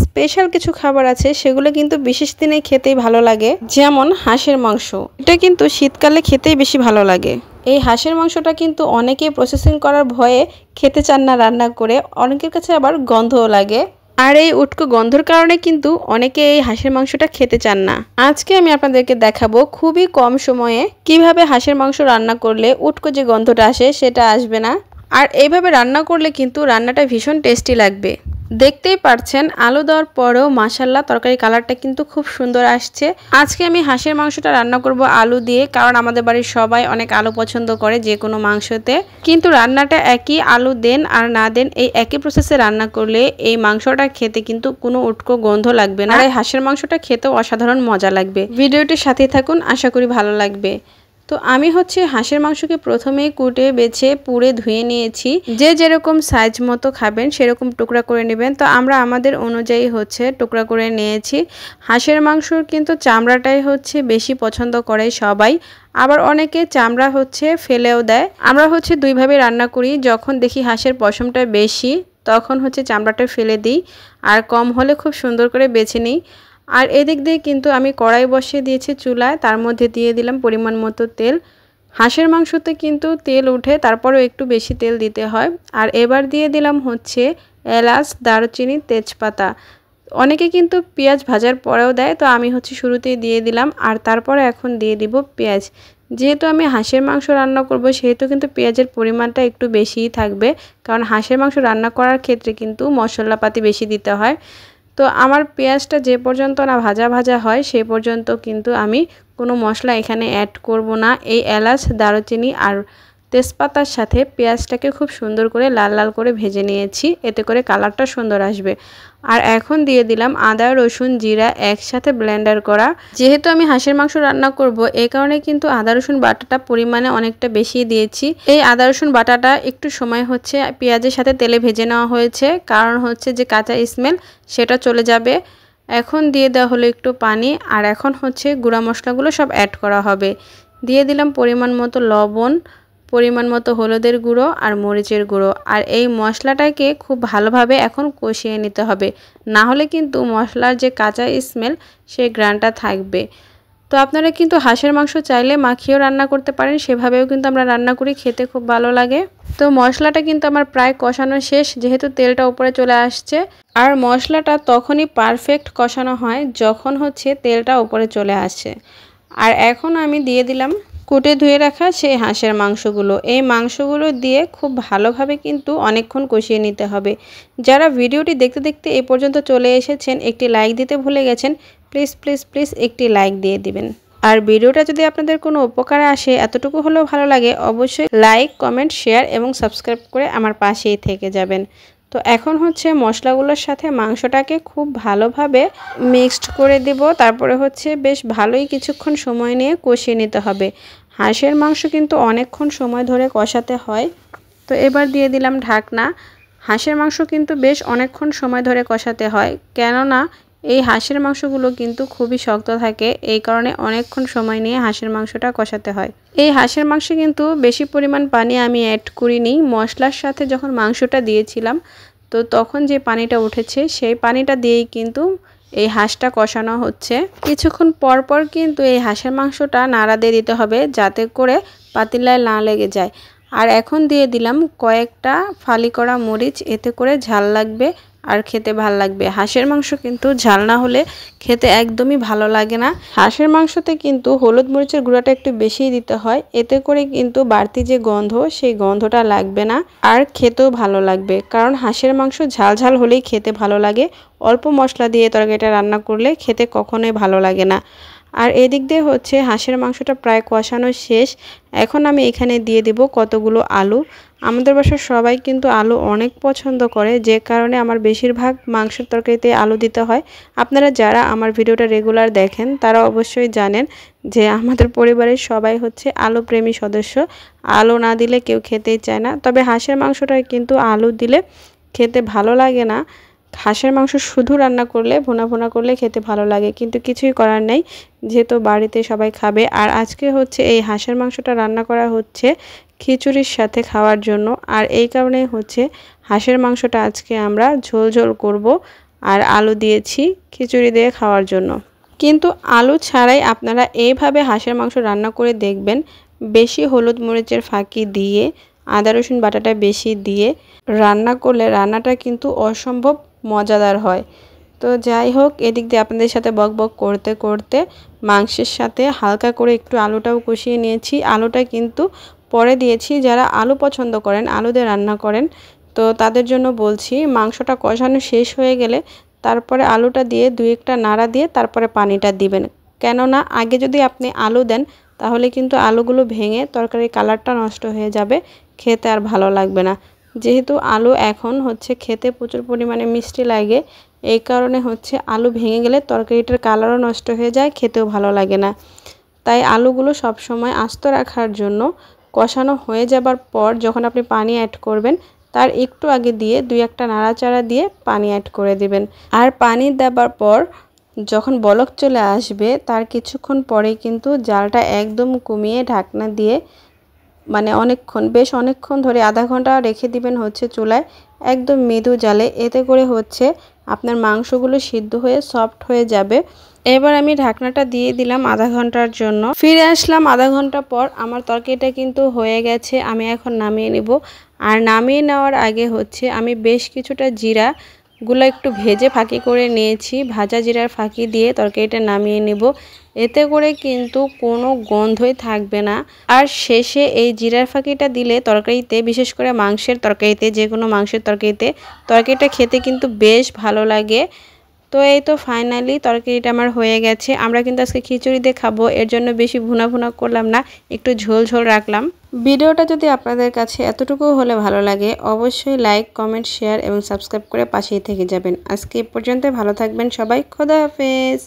Special কিছু খাবার আছে সেগুলো কিন্তু বিশেষ দিনে খেতেই ভালো লাগে, যেমন হাঁসের মাংস। এটা কিন্তু শীতকালে খেতেই বেশি ভালো লাগে। এই হাঁসের মাংসটা কিন্তু অনেকেই প্রসেসিং করার ভয়ে খেতে চান না রান্না করে, অনেকের কাছে আবার গন্ধও লাগে। আর এই উটকো গন্ধর কারণে কিন্তু অনেকে এই হাঁসের মাংসটা খেতে চান না। আজকে আমি আপনাদেরকে দেখাবো খুবই কম সময়ে কিভাবে হাঁসের মাংস রান্না করলে উটকো যে গন্ধটা আসে সেটা আসবে না। আর এইভাবে রান্না করলে কিন্তু রান্নাটা ভীষণ টেস্টি লাগবে। দেখতেই পারছেন আলু দেওয়ার পরেও মাশাআল্লাহ তরকারি কালারটা কিন্তু খুব সুন্দর আসছে। আজকে আমি হাঁসের মাংসটা রান্না করব আলু দিয়ে, কারণ আমাদের বাড়ির সবাই অনেক আলু পছন্দ করে যে কোনো মাংসতে। কিন্তু রান্নাটা একই, আলু দেন আর না দেন এই একই প্রসেসে রান্না করলে এই মাংসটা খেতে কিন্তু কোনো উটকো গন্ধ লাগবে না। আর এই হাঁসের মাংসটা খেতেও অসাধারণ মজা লাগবে। ভিডিওটির সাথেই থাকুন, আশা করি ভালো লাগবে। তো আমি হাঁসের মাংসকে প্রথমেই কুটে বেছে পুড়ে ধুয়ে নিয়েছি। যে যেরকম সাইজ মতো খাবেন সেরকম টুকরা করে নেবেন। তো আমরা আমাদের অনুযায়ী টুকরা করে নিয়েছি। হাঁসের মাংসর কিন্তু চামড়াটাই বেশি পছন্দ করে সবাই, আবার অনেকে চামড়া ফেলেও দেয়। আমরা দুইভাবে রান্না করি। যখন দেখি হাঁসের পশমটা বেশি তখন চামড়াটা ফেলে দিই, আর কম হলে খুব সুন্দর করে বেছে নিই। আর এদিক দিয়ে কিন্তু আমি কড়াই বসিয়ে দিয়েছি চুলায়, তার মধ্যে দিয়ে দিলাম পরিমাণ মতো তেল। হাঁসের মাংসতে কিন্তু তেল উঠে, তারপরেও একটু বেশি তেল দিতে হয়। আর এবার দিয়ে দিলাম এলাচ, দারুচিনি, তেজপাতা। অনেকে কিন্তু পেঁয়াজ ভাজার পরেও দেয়, তো আমি শুরুতেই দিয়ে দিলাম। আর তারপরে এখন দিয়ে দিব পেঁয়াজ। যেহেতু আমি হাঁসের মাংস রান্না করব সেহেতু কিন্তু পেঁয়াজের পরিমাণটা একটু বেশিই থাকবে, কারণ হাঁসের মাংস রান্না করার ক্ষেত্রে কিন্তু মশলাপাতি বেশি দিতে হয়। তো আমার পেঁয়াজটা যে পর্যন্ত না ভাজা ভাজা হয় সেই পর্যন্ত কিন্তু আমি কোনো মশলা এখানে অ্যাড করব না। এই এলাচ, দারুচিনি আর তেজপাতার সাথে পেঁয়াজটাকে খুব সুন্দর করে লাল লাল করে ভেজে নিয়েছি, এতে করে কালারটা সুন্দর আসবে। আর এখন দিয়ে দিলাম আদা, রসুন, জিরা একসাথে ব্লেন্ডার করা। যেহেতু আমি হাঁসের মাংস রান্না করব এই কারণে কিন্তু আদা রসুন বাটাটা পরিমাণে অনেকটা বেশি দিয়েছি। এই আদা রসুন বাটাটা একটু সময় পেঁয়াজের সাথে তেলে ভেজে নেওয়া হয়েছে, কারণ যে কাঁচা স্মেল সেটা চলে যাবে। এখন দিয়ে দেওয়া হলো একটু পানি, আর এখন গুঁড়া মশলাগুলো সব অ্যাড করা হবে। দিয়ে দিলাম পরিমাণ মতো লবণ, পরিমাণ মতো হলুদের গুঁড়ো আর মরিচের গুঁড়ো। আর এই মশলাটাকে খুব ভালোভাবে এখন কষিয়ে নিতে হবে, না হলে কিন্তু মশলার যে কাঁচা স্মেল সেই ঘ্রাণটা থাকবে। তো আপনারা কিন্তু হাঁসের মাংস চাইলে মাখিয়েও রান্না করতে পারেন, সেভাবেও কিন্তু আমরা রান্না করি, খেতে খুব ভালো লাগে। তো মশলাটা কিন্তু আমার প্রায় কষানো শেষ, যেহেতু তেলটা উপরে চলে আসছে। আর মশলাটা তখনই পারফেক্ট কষানো হয় যখন তেলটা উপরে চলে আসে। আর এখন আমি দিয়ে দিলাম কুটে ধুয়ে রাখা সেই হাঁসের মাংসগুলো। এই মাংসগুলো দিয়ে খুব ভালোভাবে কিন্তু অনেকক্ষণ কষিয়ে নিতে হবে। যারা ভিডিওটি দেখতে দেখতে এই পর্যন্ত চলে এসেছেন, একটি লাইক দিতে ভুলে গেছেন, প্লিজ প্লিজ প্লিজ একটি লাইক দিয়ে দিবেন। আর ভিডিওটা যদি আপনাদের কোনো উপকারে আসে, এতটুকু হলেও ভালো লাগে, অবশ্যই লাইক, কমেন্ট, শেয়ার এবং সাবস্ক্রাইব করে আমার পাশেই থেকে যাবেন। তো এখন মশলাগুলোর সাথে মাংসটাকে খুব ভালোভাবে মিক্সড করে দেব। তারপরে বেশ ভালোই কিছুক্ষণ সময় নিয়ে কষিয়ে নিতে হবে। হাঁসের মাংস কিন্তু অনেকক্ষণ সময় ধরে কষাতে হয়। তো এবার দিয়ে দিলাম ঢাকনা। হাঁসের মাংস কিন্তু বেশ অনেকক্ষণ সময় ধরে কষাতে হয়, কেননা এই হাঁসের মাংসগুলো কিন্তু খুবই শক্ত থাকে, এই কারণে অনেকক্ষণ সময় নিয়ে হাঁসের মাংসটা কষাতে হয়। এই হাঁসের মাংসে কিন্তু বেশি পরিমাণ পানি আমি অ্যাড করিনি। মশলার সাথে যখন মাংসটা দিয়েছিলাম তো তখন যে পানিটা উঠেছে সেই পানিটা দিয়েই কিন্তু এই হাঁসটা কষানো হচ্ছে। কিছুক্ষণ পর পর কিন্তু এই হাঁসের মাংসটা নাড়া দিয়ে দিতে হবে, যাতে করে পাতিলায় না লেগে যায়। আর এখন দিয়ে দিলাম কয়েকটা ফালি করা মরিচ, এতে করে ঝাল লাগবে আর খেতে ভালো লাগবে। হাঁসের মাংস কিন্তু ঝাল না হলে খেতে একদমই ভালো লাগে না। হাঁসের মাংসতে কিন্তু হলুদ মরিচের গুঁড়াটা একটু বেশিই দিতে হয়, এতে করে কিন্তু বাড়তি যে গন্ধ সেই গন্ধটা লাগবে না, আর খেতেও ভালো লাগবে। কারণ হাঁসের মাংস ঝাল ঝাল হলেই খেতে ভালো লাগে, অল্প মশলা দিয়ে তরকারিটা রান্না করলে খেতে কখনোই ভালো লাগে না। আর এদিক দিয়ে হাঁসের মাংসটা প্রায় কষানো শেষ। এখন আমি এখানে দিয়ে দিব কতগুলো আলু। আমাদের বাসার সবাই কিন্তু আলু অনেক পছন্দ করে, যে কারণে আমার বেশিরভাগ মাংসের তরকারিতে আলু দিতে হয়। আপনারা যারা আমার ভিডিওটা রেগুলার দেখেন তারা অবশ্যই জানেন যে আমাদের পরিবারের সবাই আলু প্রেমী সদস্য। আলু না দিলে কেউ খেতেই চায় না। তবে হাঁসের মাংসটায় কিন্তু আলু দিলে খেতে ভালো লাগে না। হাঁসের মাংস শুধু রান্না করলে, ভুনা ভুনা করলে খেতে ভালো লাগে, কিন্তু কিছুই করার নেই, যেহেতু বাড়িতে সবাই খাবে। আর আজকে এই হাঁসের মাংসটা রান্না করা খিচুড়ির সাথে খাওয়ার জন্য। আর এই কারণে হাঁসের মাংসটা আজকে আমরা ঝোল ঝোল করব। আর আলু দিয়েছি খিচুড়ি দিয়ে খাওয়ার জন্য। কিন্তু আলু ছাড়াই আপনারা এইভাবে হাঁসের মাংস রান্না করে দেখবেন, বেশি হলুদ মরিচের ফাঁকি দিয়ে আদা রসুন বাটাটা বেশি দিয়ে রান্না করলে রান্নাটা কিন্তু অসম্ভব মজাদার হয়। তো যাই হোক, এদিক দিয়ে আপনাদের সাথে বকবক করতে করতে মাংসের সাথে হালকা করে একটু আলুটাও কষিয়ে নিয়েছি। আলুটা কিন্তু পরে দিয়েছি, যারা আলু পছন্দ করেন, আলু দিয়ে রান্না করেন, তো তাদের জন্য বলছি মাংসটা কষানো শেষ হয়ে গেলে তারপরে আলুটা দিয়ে 2-1টা নাড়া দিয়ে তারপরে পানিটা দিবেন। কেননা আগে যদি আপনি আলু দেন তাহলে কিন্তু আলুগুলো ভেঙে তরকারির কালারটা নষ্ট হয়ে যাবে, খেতে আর ভালো লাগবে না। যেহেতু আলু এখন হচ্ছে খেতে প্রচুর পরিমাণে মিষ্টি লাগে, এই কারণে হচ্ছে আলু ভেঙে গেলে তরকারিটার কালারও নষ্ট হয়ে যায়, খেতেও ভালো লাগে না। তাই আলুগুলো সব সময় আস্ত রাখার জন্য কষানো হয়ে যাবার পর যখন আপনি পানি অ্যাড করবেন তার একটু আগে দিয়ে 2-1টা নাড়াচাড়া দিয়ে পানি অ্যাড করে দিবেন। আর পানি দেবার পর যখন বলক চলে আসবে তার কিছুক্ষণ পরে কিন্তু জালটা একদম কমিয়ে ঢাকনা দিয়ে মানে বেশ অনেকক্ষণ ধরে আধা ঘন্টা রেখে দিবেন হচ্ছে চুলায় একদম মৃদু জালে। এতে করে হচ্ছে আপনার মাংসগুলো সিদ্ধ হয়ে সফট হয়ে যাবে। এবার আমি ঢাকনাটা দিয়ে দিলাম আধা ঘন্টার জন্য। ফিরে আসলাম আধা ঘন্টা পর। আমার তরকারিটা কিন্তু হয়ে গেছে, আমি এখন নামিয়ে নেব। আর নামিয়ে নেওয়ার আগে হচ্ছে আমি বেশ কিছুটা জিরাগুলো একটু ভেজে ফাঁকি করে নিয়েছি। ভাজা জিরার ফাঁকি দিয়ে তরকারিটা নামিয়ে নেব, এতে করে কিন্তু কোনো গন্ধই থাকবে না। আর শেষে এই জিরার ফাঁকিটা দিলে তরকারিতে, বিশেষ করে মাংসের তরকারিতে, যে কোনো মাংসের তরকারিতে তরকারিটা খেতে কিন্তু বেশ ভালো লাগে। তো এই তো ফাইনালি তরকারিটা আমার হয়ে গেছে। আমরা কিন্তু আজকে খিচুড়ি দিয়ে খাবো, এর জন্য বেশি ভুনা ভুনা করলাম না, একটু ঝোল ঝোল রাখলাম। ভিডিওটা যদি আপনাদের কাছে এতটুকু হলে ভালো লাগে অবশ্যই লাইক, কমেন্ট, শেয়ার এবং সাবস্ক্রাইব করে পাশেই থেকে যাবেন। আজকে এ পর্যন্ত, ভালো থাকবেন সবাই, খোদা হাফেজ।